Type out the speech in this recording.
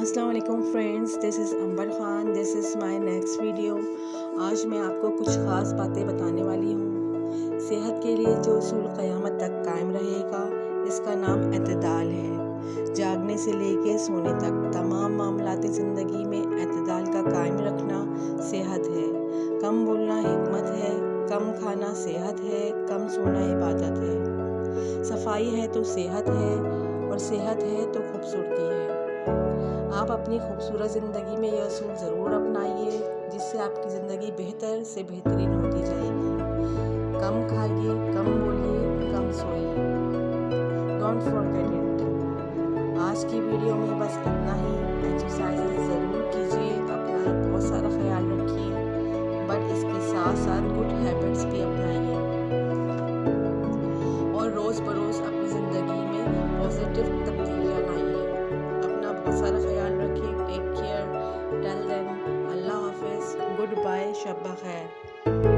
السلام علیکم friends, this is Amber Khan, this is my next video. آج میں آپ کو کچھ خاص باتیں بتانے والی ہوں۔ صحت کے لیے جو اصول قیامت تک قائم رہے گا، اس کا نام اعتدال ہے۔ جاگنے سے لے کے سونے تک تمام معاملات زندگی میں اعتدال کا قائم رکھنا صحت ہے۔ کم بولنا حکمت ہے، کم کھانا صحت ہے، کم سونا عبادت ہے۔ صفائی ہے تو صحت ہے، اور صحت ہے تو خوبصورتی ہے۔ آپ اپنی خوبصورت زندگی میں یہ اصول ضرور اپنائیے، جس سے آپ کی زندگی بہتر سے بہترین ہوتی جائے گی۔ کم کھائیے، کم بولیے، کم سوئیے۔ Don't forget it. آج کی ویڈیو میں بس اتنا ہی۔ ایکسرسائز ضرور کیجیے، اپنا بہت سارا خیال رکھیے، بٹ اس کے ساتھ ساتھ گڈ ہیبٹس بھی اپنائیے، اور روز بروز اپنی زندگی میں پازیٹیو تبدیلیاں لائیے۔ اپنا بہت سارا خیال رکھیے۔ ٹیک کیئر، ٹیل دین اللہ حافظ، گڈ بائے، شب بخیر۔